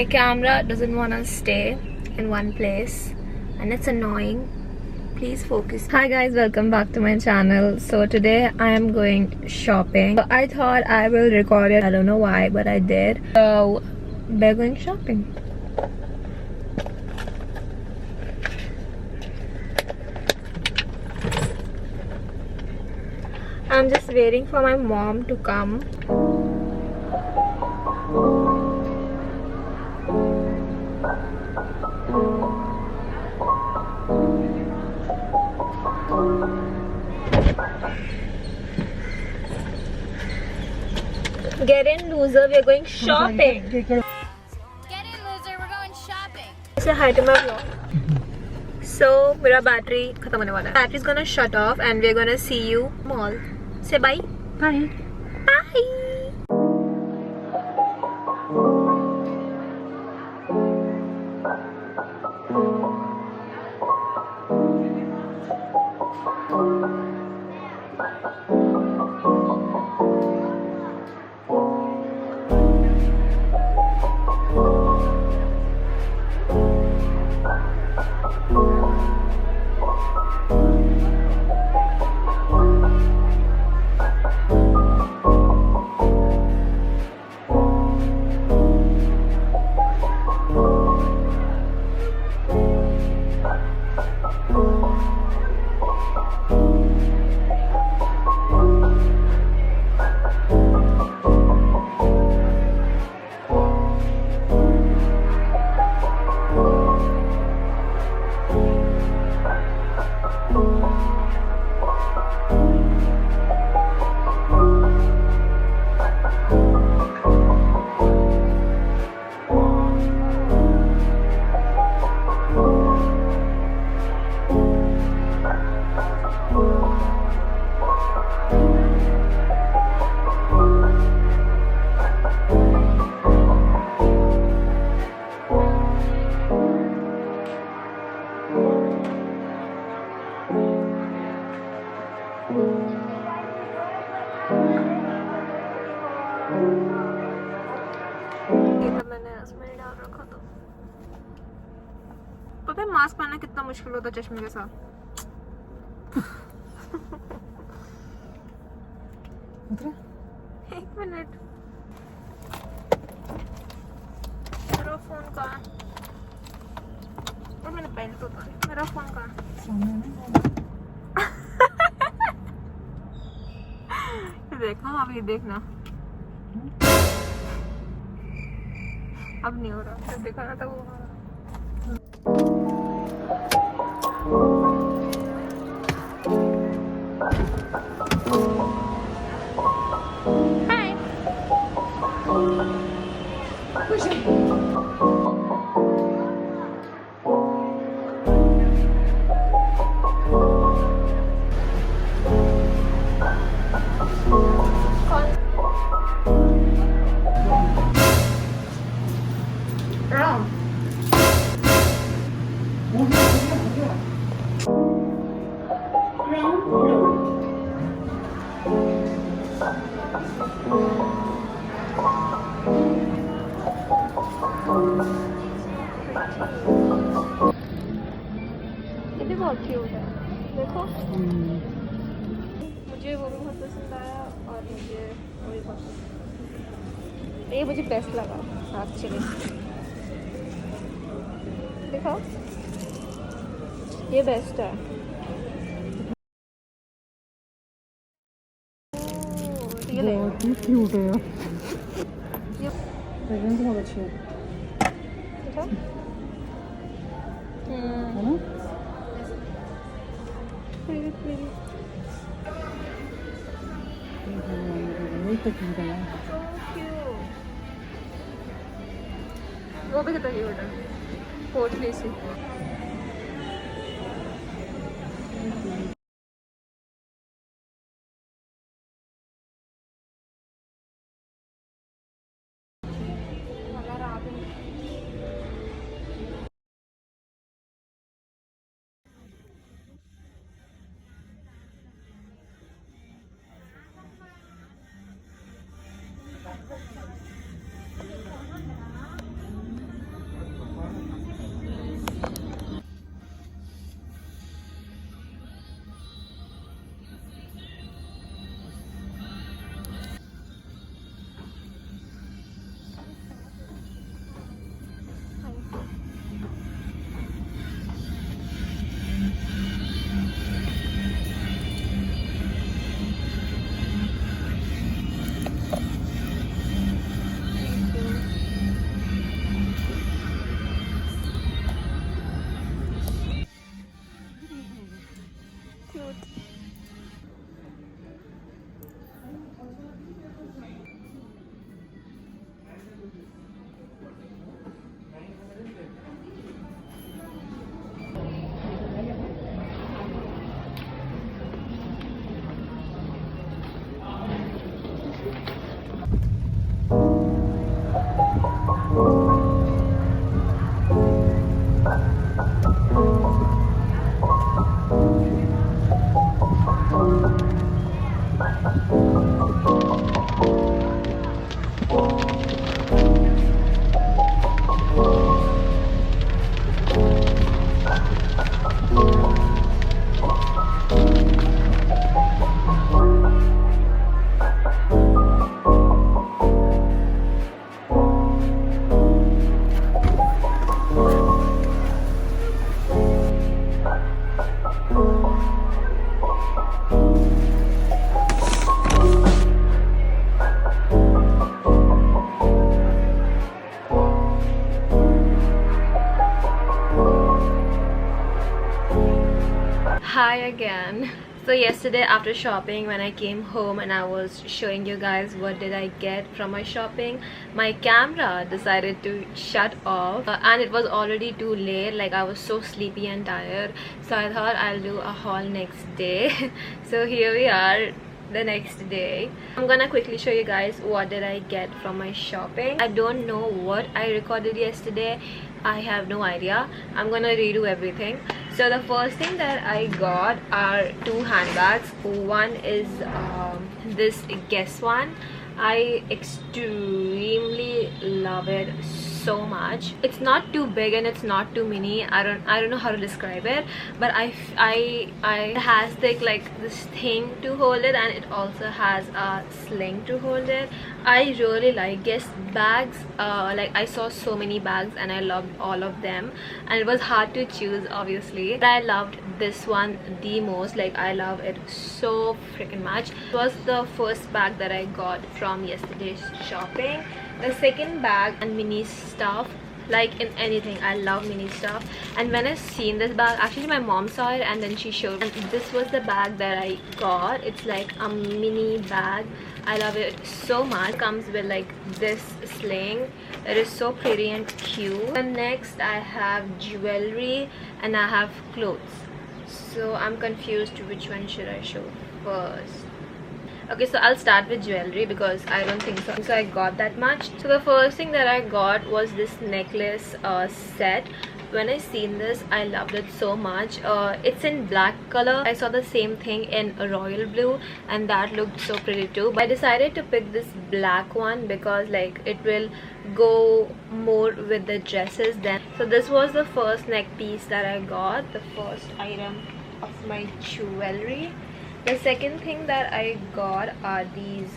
My camera doesn't want to stay in one place and it's annoying. Please focus. Hi guys, welcome back to my channel. So today I am going shopping. I thought I will record it. I don't know why, but I did. So we're going shopping. I'm just waiting for my mom to come. Get in, loser. We're going shopping. Get in, loser. We're going shopping. Say hi to my vlog. So, मेरा battery खत्म होने वाला है. Battery is gonna shut off, and we're gonna see you mall. Say bye. Bye. Bye. पता है mask पहनना कितना मुश्किल होता है चश्मे के साथ. एक मिनट. मेरा फोन कहाँ है? और मैंने पहन तो उतारी. मेरा फोन कहाँ है? देखा अभी देखना. अब नहीं हो रहा. जब देखा ना था वो हो रहा. ये भी बहुत क्यूट है. देखो मुझे वो भी बहुत पसंद आया और मुझे वो भी बहुत पसंद आया. ये मुझे बेस्ट लगा एक्चुअली. देखो ये बेस्ट है. बहुत ही क्यूट है यार. ये फ्रेग्रेंस बहुत अच्छी है. देखो. है ना? ये तो क्यूट है यार. So cute. वो भी कितना क्यूट है. पोटली सी. Hi again. So yesterday after shopping, when I came home and I was showing you guys what did I get from my shopping, my camera decided to shut off and it was already too late. Like, I was so sleepy and tired, so I thought I'll do a haul next day. So here we are, the next day. I'm gonna quickly show you guys what did I get from my shopping. I don't know what I recorded yesterday. I have no idea. I'm gonna redo everything. So the first thing that I got are two handbags. One is this Guess one. I extremely love it so much. It's not too big and it's not too mini. I don't know how to describe it, but it has like this thing to hold it, and it also has a sling to hold it. I really like Guess bags. Like, I saw so many bags and I loved all of them, and it was hard to choose obviously, but I loved this one the most. Like, I love it so freaking much. It was the first bag that I got from yesterday's shopping. The second bag and mini stuff, like in anything, I love mini stuff. And when I seen this bag, actually my mom saw it and then she showed me, and this was the bag that I got. It's like a mini bag. I love it so much. It comes with like this sling. It is so pretty and cute. And next I have jewelry and I have clothes. So I'm confused which one should I show first. Okay, so I'll start with jewelry because I don't think so I got that much. So the first thing that I got was this necklace set. When I seen this, I loved it so much. It's in black color. I saw the same thing in royal blue and that looked so pretty too, but I decided to pick this black one because like it will go more with the dresses then. So this was the first neck piece that I got, the first item of my jewelry. The second thing that I got are these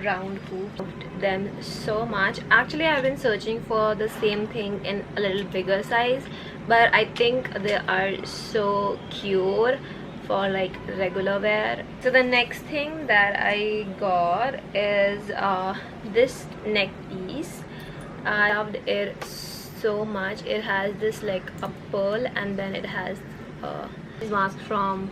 round hoops. Loved them so much. Actually, I've been searching for the same thing in a little bigger size, but I think they are so cute for like regular wear. So the next thing that I got is this neck piece. I loved it so much. It has this like a pearl, and then it has this mask from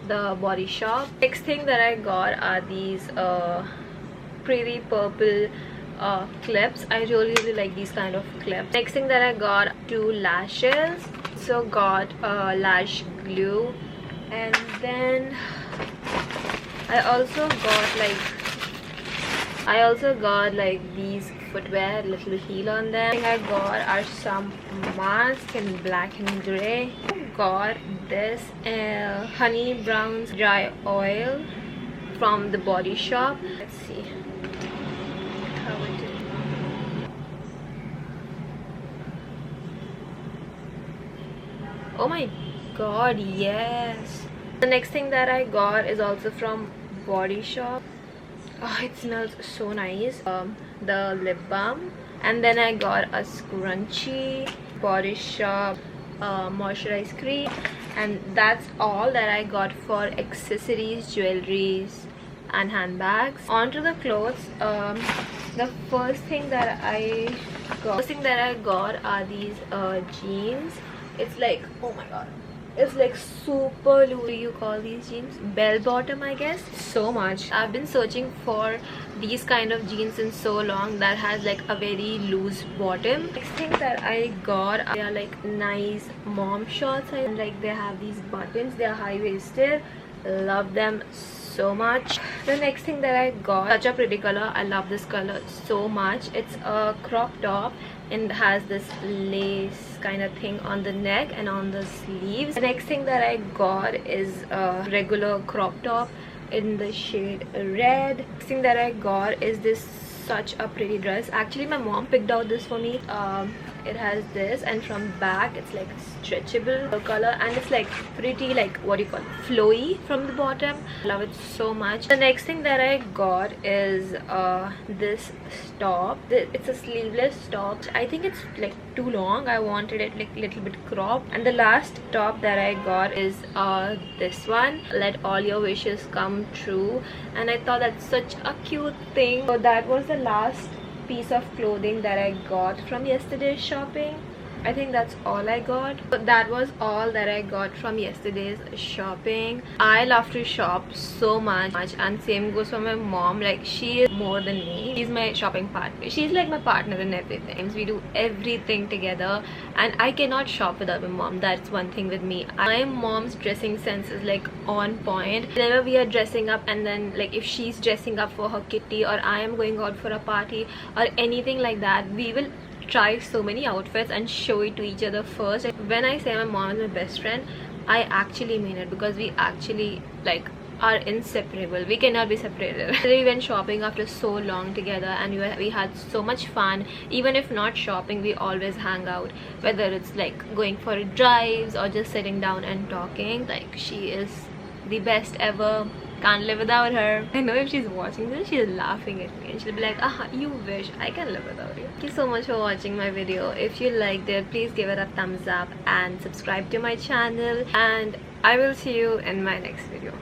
the Body Shop. Next thing that I got are these pretty purple clips. I really like these kind of clips. Next thing that I got, two lashes. So got lash glue, and then I also got like these footwear, little heel on them. The thing I got are some masks in black and gray. Got this honey brown dry oil from the Body Shop. Let's see how it is. Oh my god, yes. The next thing that I got is also from Body Shop. Oh, it smells so nice. The lip balm, and then I got a scrunchie, Body Shop moisturized cream, and that's all that I got for accessories, jewelries and handbags. On to the clothes. The first thing that I got are these jeans. It's like, oh my god, it's like super loose. You call these jeans bell bottom, I guess. So much. I've been searching for these kind of jeans in so long that has like a very loose bottom. Next thing that I got, they are like nice mom shorts, and like they have these buttons. They are high-waisted. Love them so much. The next thing that I got, such a pretty color. I love this color so much. It's a crop top and has this lace kind of thing on the neck and on the sleeves. The next thing that I got is a regular crop top in the shade red. Next thing that I got is this such a pretty dress. Actually, my mom picked out this for me. It has this, and from back it's like stretchable color, and it's like pretty, like, what do you call it, flowy from the bottom. Love it so much. The next thing that I got is this top. It's a sleeveless top. I think it's like too long. I wanted it like little bit cropped. And the last top that I got is this one, Let All Your Wishes Come True, and I thought that's such a cute thing. So that was the last piece of clothing that I got from yesterday's shopping. I think that's all I got. But that was all that I got from yesterday's shopping. I love to shop so much, and same goes for my mom. Like, she is more than me. She's my shopping partner. She's like my partner in everything. We do everything together, and I cannot shop without my mom. That's one thing with me. My mom's dressing sense is like on point. Whenever we are dressing up, and then like if she's dressing up for her kitty, or I am going out for a party or anything like that, we will try so many outfits and show it to each other first. When I say my mom is my best friend, I actually mean it, because we actually like are inseparable. We cannot be separated. We went shopping after so long together, and we had so much fun. Even if not shopping, we always hang out, whether it's like going for drives or just sitting down and talking. Like, she is the best ever. Can't live without her. I know if she's watching this, she's laughing at me and she'll be like, ah, you wish I can live without you. Thank you so much for watching my video. If you liked it, please give it a thumbs up and subscribe to my channel, and I will see you in my next video.